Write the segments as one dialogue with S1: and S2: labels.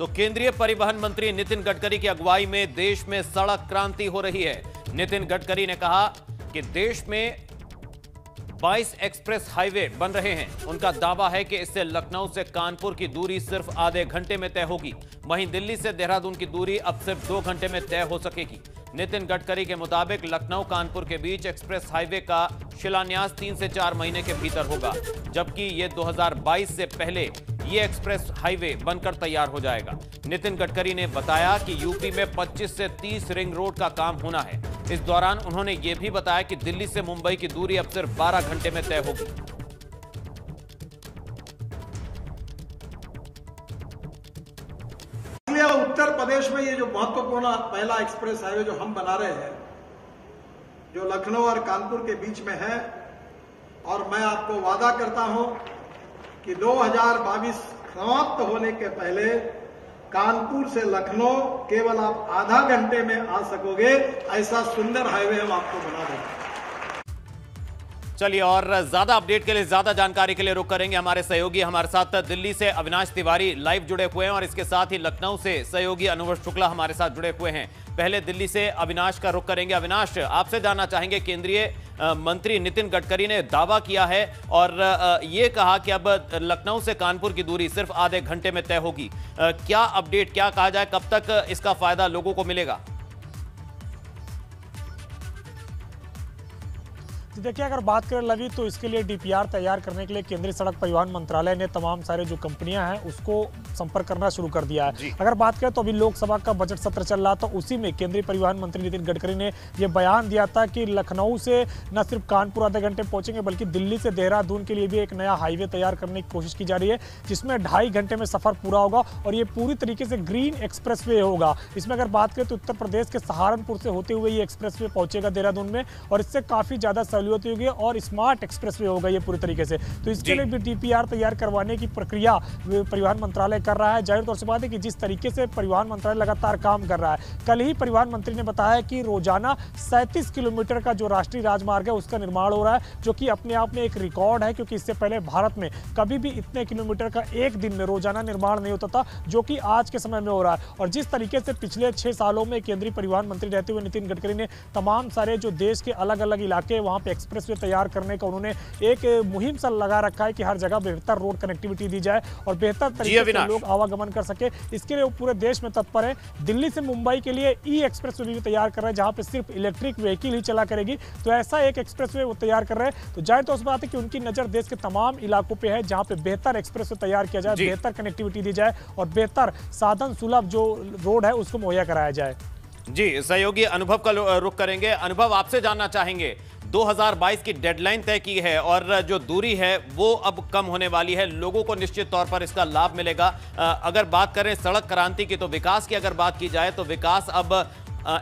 S1: तो केंद्रीय परिवहन मंत्री नितिन गडकरी की अगुवाई में देश में सड़क क्रांति हो रही है। नितिन गडकरी ने कहा कि देश में 22 एक्सप्रेस हाईवे बन रहे हैं। उनका दावा है कि इससे लखनऊ से कानपुर की दूरी सिर्फ आधे घंटे में तय होगी। वहीं दिल्ली से देहरादून की दूरी अब सिर्फ 2 घंटे में तय हो सकेगी। नितिन गडकरी के मुताबिक लखनऊ कानपुर के बीच एक्सप्रेस हाईवे का शिलान्यास 3 से 4 महीने के भीतर होगा, जबकि ये 2022 से पहले ये एक्सप्रेस हाईवे बनकर तैयार हो जाएगा। नितिन गडकरी ने बताया कि यूपी में 25 से 30 रिंग रोड का काम होना है। इस दौरान उन्होंने ये भी बताया कि दिल्ली से मुंबई की दूरी अब सिर्फ 12 घंटे में तय होगी।
S2: उत्तर प्रदेश में ये जो महत्वपूर्ण पहला एक्सप्रेस हाईवे जो हम बना रहे हैं, जो लखनऊ और कानपुर के बीच में है, और मैं आपको वादा करता हूं कि 2022 समाप्त होने के पहले कानपुर से लखनऊ केवल आप आधा घंटे में आ सकोगे, ऐसा सुंदर हाईवे हम आपको बना देंगे।
S1: चलिए, और ज्यादा अपडेट के लिए, ज्यादा जानकारी के लिए रुक करेंगे हमारे सहयोगी। हमारे साथ दिल्ली से अविनाश तिवारी लाइव जुड़े हुए हैं और इसके साथ ही लखनऊ से सहयोगी अनुभव शुक्ला हमारे साथ जुड़े हुए हैं। पहले दिल्ली से अविनाश का रुख करेंगे। अविनाश, आपसे जानना चाहेंगे, केंद्रीय मंत्री नितिन गडकरी ने दावा किया है और ये कहा कि अब लखनऊ से कानपुर की दूरी सिर्फ आधे घंटे में तय होगी। क्या अपडेट, क्या कहा जाए, कब तक इसका फायदा लोगों को मिलेगा?
S3: देखिए, अगर बात करें लवी, तो इसके लिए डीपीआर तैयार करने के लिए केंद्रीय सड़क परिवहन मंत्रालय ने तमाम सारे जो कंपनियां हैं उसको संपर्क करना शुरू कर दिया है। अगर बात करें तो अभी लोकसभा का बजट सत्र चल रहा था, उसी में केंद्रीय परिवहन मंत्री नितिन गडकरी ने यह बयान दिया था कि लखनऊ से न सिर्फ कानपुर आधे घंटे पहुंचेंगे, बल्कि दिल्ली से देहरादून के लिए भी एक नया हाईवे तैयार करने की कोशिश की जा रही है, जिसमें 2.5 घंटे में सफर पूरा होगा और ये पूरी तरीके से ग्रीन एक्सप्रेस वे होगा। इसमें अगर बात करें तो उत्तर प्रदेश के सहारनपुर से होते हुए ये एक्सप्रेस वे पहुंचेगा देहरादून में, और इससे काफी ज्यादा सहूलियत होगी और स्मार्ट एक्सप्रेसवे होगा ये पूरी तरीके से। तो इसके लिए भी डीपीआर तैयार करवाने की प्रक्रिया परिवहन मंत्रालय कर रहा है। जाहिर तौर से बात है कि जिस तरीके से परिवहन मंत्रालय लगातार काम कर रहा है, कल ही परिवहन मंत्री ने बताया कि रोजाना 37 किलोमीटर का जो राष्ट्रीय राजमार्ग है उसका निर्माण हो रहा है, जो कि अपने आप में एक रिकॉर्ड है, क्योंकि इससे पहले भारत में कभी भी इतने किलोमीटर का एक दिन में रोजाना निर्माण नहीं होता था, जो कि आज के समय में हो रहा है। और जिस तरीके से पिछले 6 सालों में केंद्रीय परिवहन मंत्री रहते हुए नितिन गडकरी ने तमाम सारे जो देश के अलग अलग इलाके वहां पे एक्सप्रेसवे तैयार करने का उन्होंने एक मुहिम सा लगा रखा है कि हर जगह बेहतर रोड कनेक्टिविटी दी जाए और बेहतर तरीके से लोग आवागमन कर सके। इसके लिए वो पूरे देश में तत्पर है। दिल्ली से मुंबई के लिए ई एक्सप्रेसवे भी तैयार कर रहे हैं, जहां पे सिर्फ इलेक्ट्रिक व्हीकल ही चला करेगी। तो ऐसा एक एक्सप्रेसवे वो तैयार कर रहे हैं। तो जाहिर तौर से बात है कि उनकी नजर देश के तमाम इलाकों पे है, जहां पे बेहतर एक्सप्रेसवे तैयार किया जाए, बेहतर कनेक्टिविटी दी जाए और बेहतर साधन सुलभ जो रोड है उसको मुहैया कराया जाए।
S1: जी, सहयोगी अनुभव का रुख करेंगे। अनुभव, आपसे जानना चाहेंगे, 2022 की डेडलाइन तय की है और जो दूरी है वो अब कम होने वाली है, लोगों को निश्चित तौर पर इसका लाभ मिलेगा। अगर बात करें सड़क क्रांति की, तो विकास की अगर बात की जाए तो विकास अब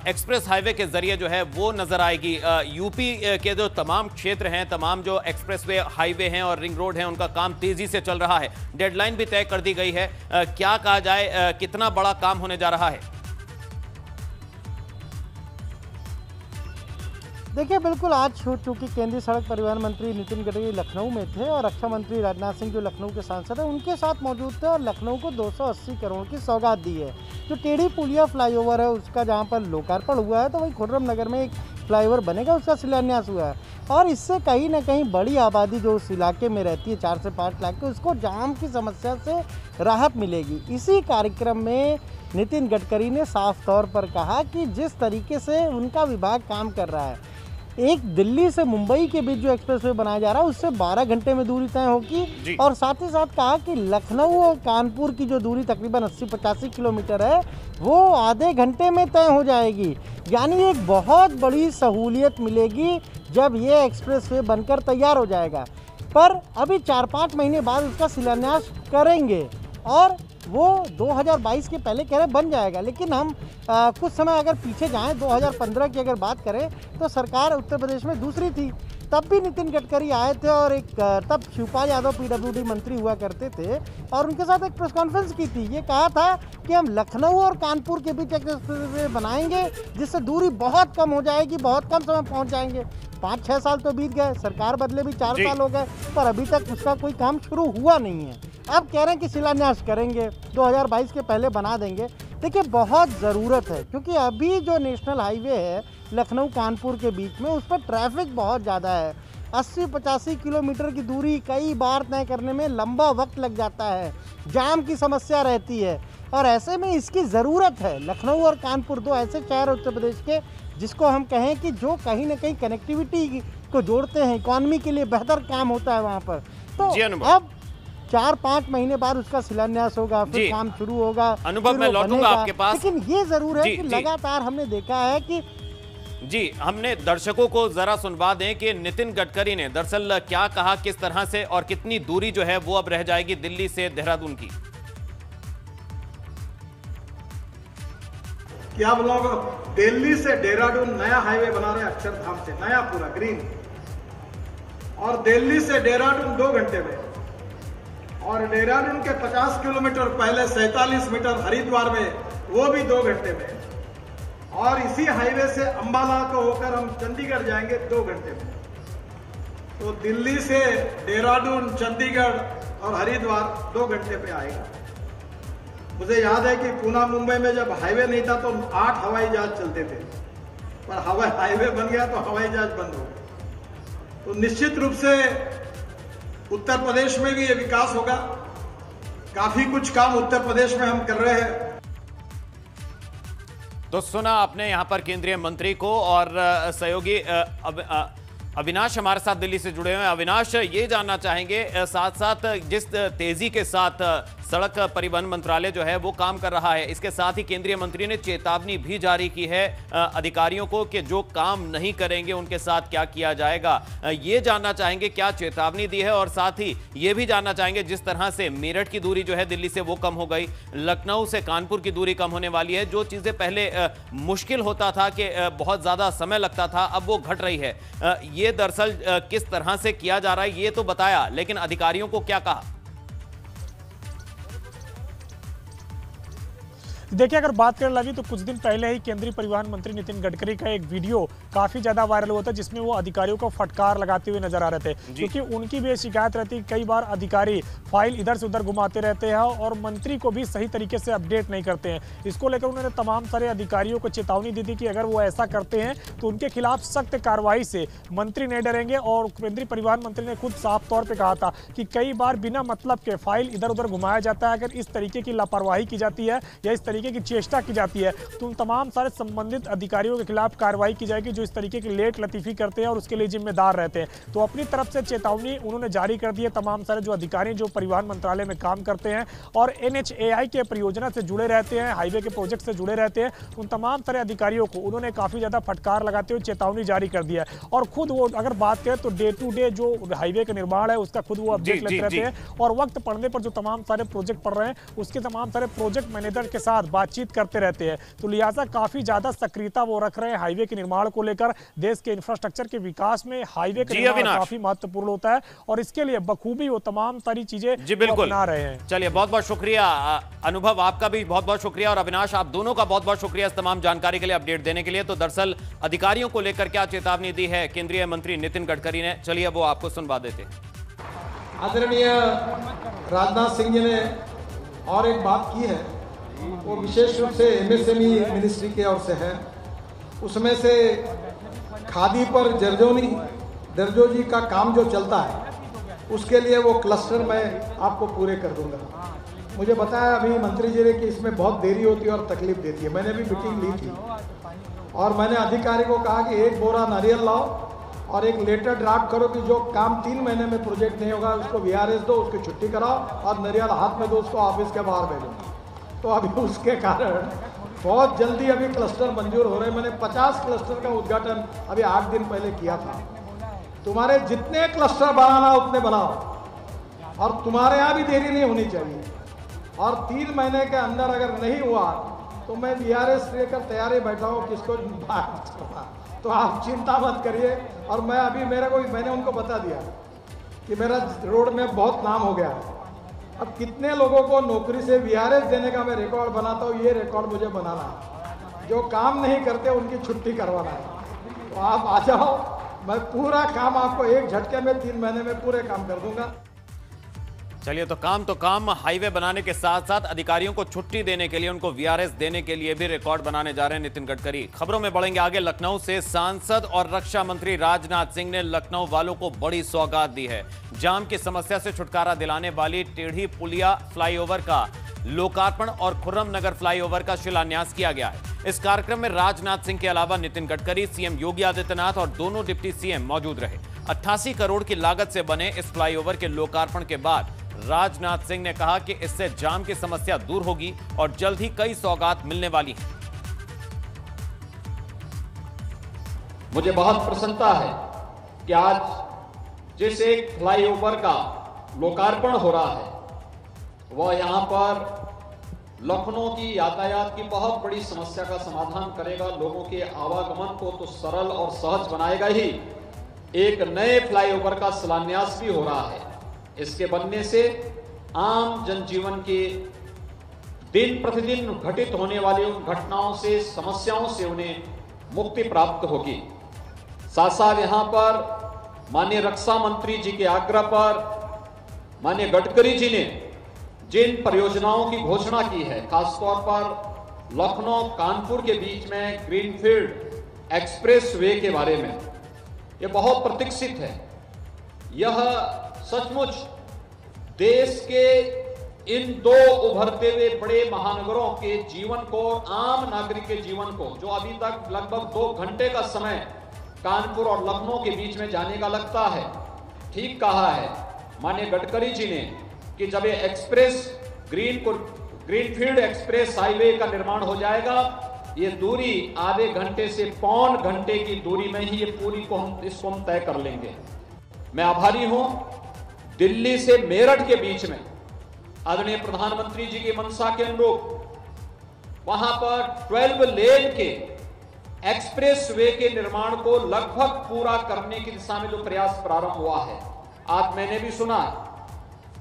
S1: एक्सप्रेस हाईवे के जरिए जो है वो नजर आएगी। यूपी के जो तमाम क्षेत्र हैं, तमाम जो एक्सप्रेसवे हाईवे हैं और रिंग रोड हैं, उनका काम तेजी से चल रहा है। डेडलाइन भी तय कर दी गई है। क्या कहा जाए, कितना बड़ा काम होने जा रहा है?
S4: देखिए, बिल्कुल आज चूंकि केंद्रीय सड़क परिवहन मंत्री नितिन गडकरी लखनऊ में थे और रक्षा मंत्री राजनाथ सिंह जो लखनऊ के सांसद हैं उनके साथ मौजूद थे, और लखनऊ को 280 करोड़ की सौगात दी है। जो टेढ़ी पुलिया फ्लाईओवर है उसका जहां पर लोकार्पण हुआ है, तो वहीं खुर्रम नगर में एक फ्लाईओवर बनेगा, उसका शिलान्यास हुआ है। और इससे कहीं ना कहीं बड़ी आबादी जो उस इलाके में रहती है, 4 से 5 लाख की, उसको जाम की समस्या से राहत मिलेगी। इसी कार्यक्रम में नितिन गडकरी ने साफ तौर पर कहा कि जिस तरीके से उनका विभाग काम कर रहा है, एक दिल्ली से मुंबई के बीच जो एक्सप्रेसवे बनाया जा रहा है उससे 12 घंटे में दूरी तय होगी, और साथ ही साथ कहा कि लखनऊ और कानपुर की जो दूरी तकरीबन 80-85 किलोमीटर है वो आधे घंटे में तय हो जाएगी। यानी एक बहुत बड़ी सहूलियत मिलेगी जब ये एक्सप्रेसवे बनकर तैयार हो जाएगा। पर अभी 4-5 महीने बाद उसका शिलान्यास करेंगे और वो 2022 के पहले कह रहे बन जाएगा। लेकिन हम कुछ समय अगर पीछे जाएं, 2015 की अगर बात करें तो सरकार उत्तर प्रदेश में दूसरी थी, तब भी नितिन गडकरी आए थे और तब शिवपाल यादव पीडब्ल्यूडी मंत्री हुआ करते थे और उनके साथ एक प्रेस कॉन्फ्रेंस की थी। ये कहा था कि हम लखनऊ और कानपुर के बीच एक्सप्रेसवे बनाएंगे जिससे दूरी बहुत कम हो जाएगी, बहुत कम समय पहुंच जाएंगे। 5-6 साल तो बीत गए, सरकार बदले भी 4 साल हो गए, पर अभी तक उसका कोई काम शुरू हुआ नहीं है। अब कह रहे हैं कि शिलान्यास करेंगे, 2022 के पहले बना देंगे। देखिए बहुत ज़रूरत है, क्योंकि अभी जो नेशनल हाईवे है लखनऊ कानपुर के बीच में, उस पर ट्रैफिक बहुत ज़्यादा है। 80-85 किलोमीटर की दूरी कई बार तय करने में लंबा वक्त लग जाता है, जाम की समस्या रहती है, और ऐसे में इसकी ज़रूरत है। लखनऊ और कानपुर दो ऐसे शहर उत्तर प्रदेश के जिसको हम कहें कि जो कहीं ना कहीं कनेक्टिविटी को जोड़ते हैं, इकॉनमी के लिए बेहतर काम होता है वहाँ पर। तो अब 4-5 महीने बाद उसका शिलान्यास होगा, फिर काम शुरू होगा।
S1: अनुभव मैं लौटूंगा आपके पास,
S4: लेकिन ये जरूर है कि लगातार हमने देखा है कि
S1: हमने दर्शकों को जरा सुनवा दें कि नितिन गडकरी ने दरअसल क्या कहा, किस तरह से और कितनी दूरी जो है वो अब रह जाएगी दिल्ली से देहरादून की।
S2: कि आप लोग दिल्ली से देहरादून नया हाईवे बना रहे हैं अक्षरधाम से, नया पूरा ग्रीन, और दिल्ली से देहरादून 2 घंटे में, और देहरादून के 50 किलोमीटर पहले 47 मीटर हरिद्वार में, वो भी 2 घंटे में, और इसी हाईवे से अंबाला को होकर हम चंडीगढ़ जाएंगे 2 घंटे में। तो दिल्ली से देहरादून, चंडीगढ़ और हरिद्वार 2 घंटे पे आएगा। मुझे याद है कि पूना मुंबई में जब हाईवे नहीं था तो 8 हवाई जहाज चलते थे, पर हवाई हाईवे बन गया तो हवाई जहाज बंद हो गए। तो निश्चित रूप से उत्तर प्रदेश में भी ये विकास होगा। काफी कुछ काम उत्तर प्रदेश में हम कर रहे हैं।
S1: तो सुना आपने यहां पर केंद्रीय मंत्री को, और सहयोगी अविनाश हमारे साथ दिल्ली से जुड़े हुए हैं। अविनाश, ये जानना चाहेंगे साथ साथ जिस तेजी के साथ सड़क परिवहन मंत्रालय जो है वो काम कर रहा है, इसके साथ ही केंद्रीय मंत्री ने चेतावनी भी जारी की है अधिकारियों को कि जो काम नहीं करेंगे उनके साथ क्या किया जाएगा। ये जानना चाहेंगे क्या चेतावनी दी है, और साथ ही ये भी जानना चाहेंगे जिस तरह से मेरठ की दूरी जो है दिल्ली से वो कम हो गई, लखनऊ से कानपुर की दूरी कम होने वाली है, जो चीजें पहले मुश्किल होता था कि बहुत ज्यादा समय लगता था, अब वो घट रही है। ये दरअसल किस तरह से किया जा रहा है ये तो बताया, लेकिन अधिकारियों को क्या कहा?
S3: देखिए, अगर बात करें लगी तो कुछ दिन पहले ही केंद्रीय परिवहन मंत्री नितिन गडकरी का एक वीडियो काफी ज्यादा वायरल हुआ था, जिसमें वो अधिकारियों को फटकार लगाते हुए नजर आ रहे थे, क्योंकि उनकी भी शिकायत रहती है कई बार अधिकारी फाइल इधर से उधर घुमाते रहते हैं और मंत्री को भी सही तरीके से अपडेट नहीं करते हैं। इसको लेकर उन्होंने तमाम सारे अधिकारियों को चेतावनी दी थी कि अगर वो ऐसा करते हैं तो उनके खिलाफ सख्त कार्रवाई से मंत्री नहीं डरेंगे। और केंद्रीय परिवहन मंत्री ने खुद साफ तौर पर कहा था कि कई बार बिना मतलब के फाइल इधर उधर घुमाया जाता है। अगर इस तरीके की लापरवाही की जाती है या इस तरीके की चेष्टा की जाती है तो उन तमाम सारे संबंधित अधिकारियों के खिलाफ कार्रवाई की जाएगी जो इस तरीके की लेट लतीफी करते हैं और उसके लिए जिम्मेदार रहते हैं। तो अपनी तरफ से चेतावनी उन्होंने जारी कर दी है तमाम सारे जो अधिकारी जो परिवहन मंत्रालय में काम करते हैं और NHAI के परियोजना से जुड़े रहते हैं, हाईवे के प्रोजेक्ट से जुड़े रहते हैं, उन तमाम सारे अधिकारियों को उन्होंने काफी ज्यादा फटकार लगाते हुए चेतावनी जारी कर दिया है। और खुद वो अगर बात करें तो डे टू डे जो हाईवे का निर्माण है उसका खुद वो अपडेट लेते रहते हैं और वक्त पड़ने पर जो तमाम सारे प्रोजेक्ट पड़ रहे हैं उसके तमाम सारे प्रोजेक्ट मैनेजर के साथ बातचीत करते रहते हैं। तो लिहाजा काफी ज्यादा सक्रियता वो रख रहे हैं हाईवे के निर्माण को लेकर। देश के इंफ्रास्ट्रक्चर के विकास में हाईवे का निर्माण काफी महत्वपूर्ण होता है और इसके लिए बखूबी वो तमाम सारी चीजें अपना रहे हैं।
S1: चलिए, बहुत बहुत शुक्रिया अनुभव, आपका भी बहुत बहुत शुक्रिया, और अविनाश आप दोनों का बहुत बहुत शुक्रिया इस तमाम जानकारी के लिए, अपडेट देने के लिए। तो दरअसल अधिकारियों को लेकर क्या चेतावनी दी है केंद्रीय मंत्री नितिन गडकरी ने, चलिए वो आपको सुनवा देते हैं।
S2: आदरणीय राजनाथ सिंह जी ने और एक बात की है, वो विशेष रूप से MSME मिनिस्ट्री के ओर से है। उसमें से खादी पर दर्जोजी का काम जो चलता है उसके लिए वो क्लस्टर मैं आपको पूरे कर दूंगा। मुझे बताया अभी मंत्री जी ने कि इसमें बहुत देरी होती है और तकलीफ देती है। मैंने भी मीटिंग ली थी और मैंने अधिकारी को कहा कि 1 बोरा नारियल लाओ और एक लेटर ड्राफ्ट करो कि जो काम 3 महीने में प्रोजेक्ट नहीं होगा उसको VRS दो, उसकी छुट्टी कराओ और नारियल हाथ में दो, उसको ऑफिस के बाहर भेजो। तो अभी उसके कारण बहुत जल्दी अभी क्लस्टर मंजूर हो रहे हैं। मैंने 50 क्लस्टर का उद्घाटन अभी 8 दिन पहले किया था। तुम्हारे जितने क्लस्टर बनाना उतने बनाओ और तुम्हारे यहाँ भी देरी नहीं होनी चाहिए। और 3 महीने के अंदर अगर नहीं हुआ तो मैं VRS लेकर तैयारी बैठा हूँ किसको तो आप चिंता मत करिए। और मैं अभी मैंने उनको बता दिया कि मेरा रोड में बहुत नाम हो गया। अब कितने लोगों को नौकरी से VRS देने का मैं रिकॉर्ड बनाता हूँ, ये रिकॉर्ड मुझे बनाना है। जो काम नहीं करते उनकी छुट्टी करवाना है। तो आप आ जाओ, मैं पूरा काम आपको एक झटके में 3 महीने में पूरे काम कर दूंगा।
S1: चलिए, तो काम हाईवे बनाने के साथ साथ अधिकारियों को छुट्टी देने के लिए, उनको वीआरएस देने के लिए भी रिकॉर्ड बनाने जा रहे हैं नितिन गडकरी। खबरों में बढ़ेंगे आगे। लखनऊ से सांसद और रक्षा मंत्री राजनाथ सिंह ने लखनऊ वालों को बड़ी सौगात दी है। जाम की समस्या से छुटकारा दिलाने वाली टेढ़ी पुलिया फ्लाईओवर का लोकार्पण और खुर्रम नगर फ्लाईओवर का शिलान्यास किया गया है। इस कार्यक्रम में राजनाथ सिंह के अलावा नितिन गडकरी, सीएम योगी आदित्यनाथ और दोनों डिप्टी सीएम मौजूद रहे। 88 करोड़ की लागत से बने इस फ्लाईओवर के लोकार्पण के बाद राजनाथ सिंह ने कहा कि इससे जाम की समस्या दूर होगी और जल्द ही कई सौगात मिलने वाली हैं।
S5: मुझे बहुत प्रसन्नता है कि आज जिस एक फ्लाईओवर का लोकार्पण हो रहा है वह यहां पर लखनऊ की यातायात की बहुत बड़ी समस्या का समाधान करेगा। लोगों के आवागमन को तो सरल और सहज बनाएगा ही, एक नए फ्लाईओवर का शिलान्यास भी हो रहा है। इसके बनने से आम जनजीवन के दिन प्रतिदिन घटित होने वाली उन घटनाओं से, समस्याओं से उन्हें मुक्ति प्राप्त होगी। साथ साथ यहां पर माननीय रक्षा मंत्री जी के आग्रह पर माननीय गडकरी जी ने जिन परियोजनाओं की घोषणा की है, खासतौर पर लखनऊ कानपुर के बीच में ग्रीनफील्ड एक्सप्रेस वे के बारे में, यह बहुत प्रतीक्षित है। यह सचमुच देश के इन दो उभरते हुए बड़े महानगरों के जीवन को, आम नागरिक के जीवन को, जो अभी तक लगभग 2 घंटे का समय कानपुर और लखनऊ के बीच में जाने का लगता है, ठीक कहा है माननीय गडकरी जी ने कि जब ये एक्सप्रेस ग्रीनफील्ड एक्सप्रेस हाईवे का निर्माण हो जाएगा, ये दूरी आधे घंटे से पौन घंटे की दूरी में ही ये पूरी को हम तय कर लेंगे। मैं आभारी हूं दिल्ली से मेरठ के बीच में आदरणीय प्रधानमंत्री जी की मंशा के अनुरूप वहां पर 12 लेन के एक्सप्रेस वे के निर्माण को लगभग पूरा करने की दिशा में जो प्रयास प्रारंभ हुआ है। आज मैंने भी सुना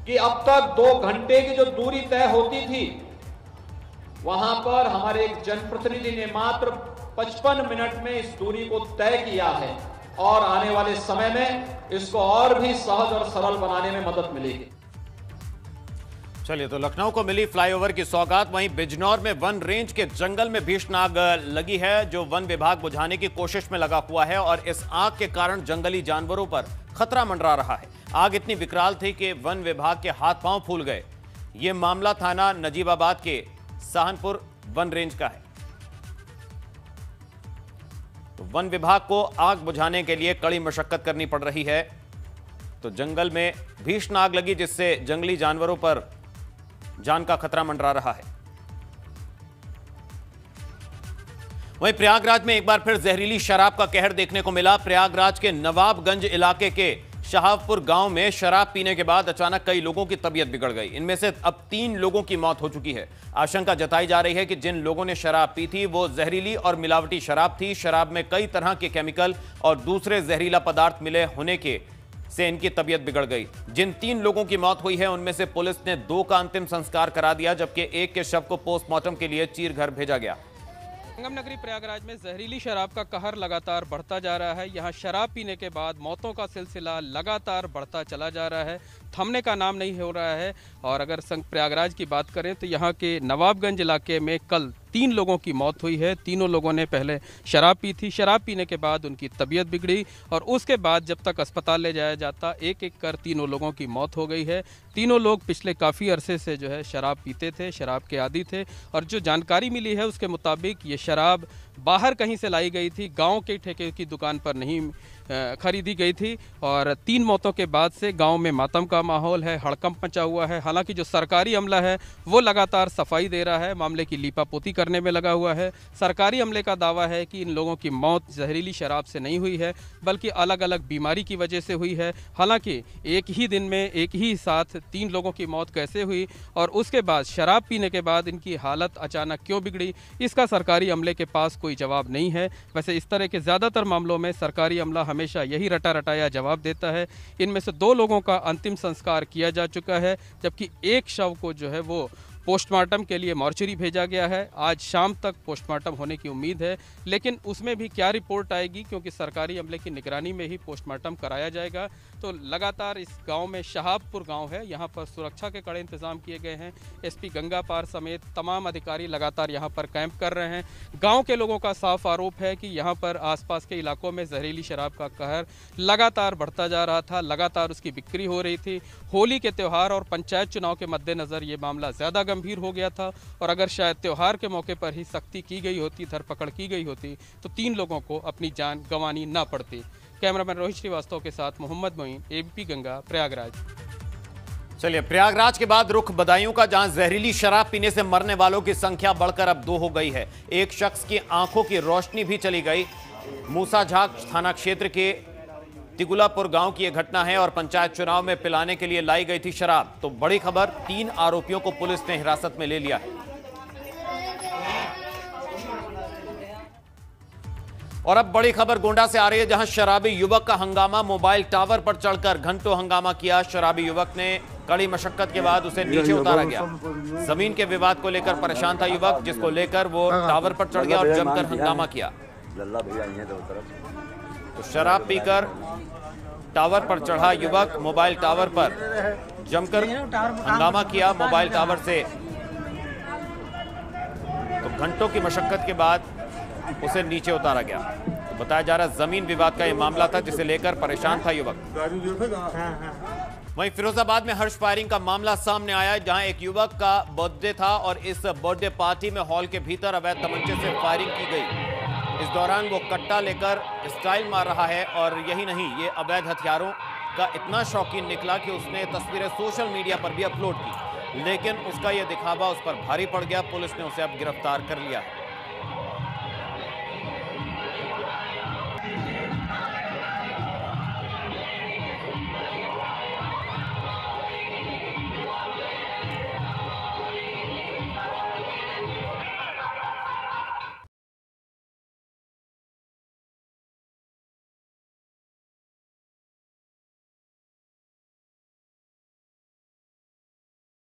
S5: कि अब तक 2 घंटे की जो दूरी तय होती थी, वहां पर हमारे एक जनप्रतिनिधि ने मात्र 55 मिनट में इस दूरी को तय किया है और आने वाले समय में इसको और भी सहज और सरल बनाने में मदद मिलेगी।
S1: चलिए, तो लखनऊ को मिली फ्लाईओवर की सौगात। वहीं बिजनौर में वन रेंज के जंगल में भीषण आग लगी है, जो वन विभाग बुझाने की कोशिश में लगा हुआ है और इस आग के कारण जंगली जानवरों पर खतरा मंडरा रहा है। आग इतनी विकराल थी कि वन विभाग के हाथ पांव फूल गए। यह मामला थाना नजीबाबाद के सहानपुर वन रेंज का है। तो वन विभाग को आग बुझाने के लिए कड़ी मशक्कत करनी पड़ रही है। तो जंगल में भीषण आग लगी, जिससे जंगली जानवरों पर जान का खतरा मंडरा रहा है। वहीं प्रयागराज में एक बार फिर जहरीली शराब का कहर देखने को मिला। प्रयागराज के नवाबगंज इलाके के शाहपुर गांव में शराब पीने के बाद अचानक कई लोगों की तबीयत बिगड़ गई। इनमें से अब 3 लोगों की मौत हो चुकी है। आशंका जताई जा रही है कि जिन लोगों ने शराब पी थी वो जहरीली और मिलावटी शराब थी। शराब में कई तरह के केमिकल और दूसरे जहरीला पदार्थ मिले होने के से इनकी तबीयत बिगड़ गई। जिन 3 लोगों की मौत हुई है उनमें से पुलिस ने 2 का अंतिम संस्कार करा दिया, जबकि एक के शव को पोस्टमार्टम के लिए चीरघर भेजा गया।
S6: संगम नगरी प्रयागराज में जहरीली शराब का कहर लगातार बढ़ता जा रहा है। यहाँ शराब पीने के बाद मौतों का सिलसिला लगातार बढ़ता चला जा रहा है, थमने का नाम नहीं हो रहा है। और अगर संग प्रयागराज की बात करें तो यहाँ के नवाबगंज इलाके में कल 3 लोगों की मौत हुई है। तीनों लोगों ने पहले शराब पी थी। शराब पीने के बाद उनकी तबीयत बिगड़ी और उसके बाद जब तक अस्पताल ले जाया जाता, एक एक कर तीनों लोगों की मौत हो गई है। तीनों लोग पिछले काफ़ी अरसे से जो है शराब पीते थे, शराब के आदी थे। और जो जानकारी मिली है उसके मुताबिक ये शराब बाहर कहीं से लाई गई थी, गांव के ठेके की दुकान पर नहीं खरीदी गई थी। और 3 मौतों के बाद से गांव में मातम का माहौल है, हड़कंप मचा हुआ है। हालांकि जो सरकारी अमला है वो लगातार सफाई दे रहा है, मामले की लीपापोती करने में लगा हुआ है। सरकारी अमले का दावा है कि इन लोगों की मौत जहरीली शराब से नहीं हुई है, बल्कि अलग अलग बीमारी की वजह से हुई है। हालांकि एक ही दिन में एक ही साथ 3 लोगों की मौत कैसे हुई और उसके बाद शराब पीने के बाद इनकी हालत अचानक क्यों बिगड़ी, इसका सरकारी अमले के पास कोई जवाब नहीं है। वैसे इस तरह के ज़्यादातर मामलों में सरकारी अमला हमेशा यही रटा रटाया जवाब देता है। इनमें से 2 लोगों का अंतिम संस्कार किया जा चुका है, जबकि एक शव को जो है वो पोस्टमार्टम के लिए मॉर्चरी भेजा गया है। आज शाम तक पोस्टमार्टम होने की उम्मीद है, लेकिन उसमें भी क्या रिपोर्ट आएगी, क्योंकि सरकारी अमले की निगरानी में ही पोस्टमार्टम कराया जाएगा। तो लगातार इस गांव में शहाबपुर गांव है, यहां पर सुरक्षा के कड़े इंतजाम किए गए हैं। एसपी गंगापार समेत तमाम अधिकारी लगातार यहां पर कैंप कर रहे हैं। गांव के लोगों का साफ आरोप है कि यहां पर आसपास के इलाकों में जहरीली शराब का कहर लगातार बढ़ता जा रहा था, लगातार उसकी बिक्री हो रही थी। होली के त्यौहार और पंचायत चुनाव के मद्देनज़र ये मामला ज़्यादा गंभीर हो गया था, और अगर शायद त्यौहार के मौके पर ही सख्ती की गई होती, धरपकड़ की गई होती, तो 3 लोगों को अपनी जान गंवानी ना पड़ती। कैमरामैन रोहित श्रीवास्तव के साथ मोहम्मद मोइन, एबीपी गंगा, प्रयागराज।
S1: चलिए, प्रयागराज के बाद रुख बदायूं का, जहां जहरीली शराब पीने से मरने वालों की संख्या बढ़कर अब 2 हो गई है। एक शख्स की आंखों की रोशनी भी चली गई। मूसाझाक थाना क्षेत्र के तिगुलापुर गांव की यह घटना है, और पंचायत चुनाव में पिलाने के लिए लाई गई थी शराब। तो बड़ी खबर, 3 आरोपियों को पुलिस ने हिरासत में ले लिया है। और अब बड़ी खबर गोंडा से आ रही है, जहां शराबी युवक का हंगामा। मोबाइल टावर पर चढ़कर घंटों हंगामा किया। शराबी युवक ने कड़ी मशक्कत के बाद उसे नीचे उतारा गया। जमीन के विवाद को लेकर परेशान था युवक, जिसको लेकर वो टावर पर चढ़ गया और जमकर हंगामा किया। तो शराब पीकर टावर पर चढ़ा युवक, मोबाइल टावर पर जमकर हंगामा किया। मोबाइल टावर से तो घंटों की मशक्कत के बाद उसे नीचे उतारा गया। तो बताया जा रहा है जमीन विवाद का यह मामला था, जिसे लेकर परेशान था युवक। वहीं फिरोजाबाद में हर्ष फायरिंग का मामला सामने आया, जहां एक युवक का बर्थडे था और इस बर्थडे पार्टी में हॉल के भीतर अवैध तमंचे से फायरिंग की गई। इस दौरान वो कट्टा लेकर स्टाइल मार रहा है, और यही नहीं, ये अवैध हथियारों का इतना शौकीन निकला कि उसने तस्वीरें सोशल मीडिया पर भी अपलोड की। लेकिन उसका यह दिखावा उस पर भारी पड़ गया। पुलिस ने उसे अब गिरफ्तार कर लिया है।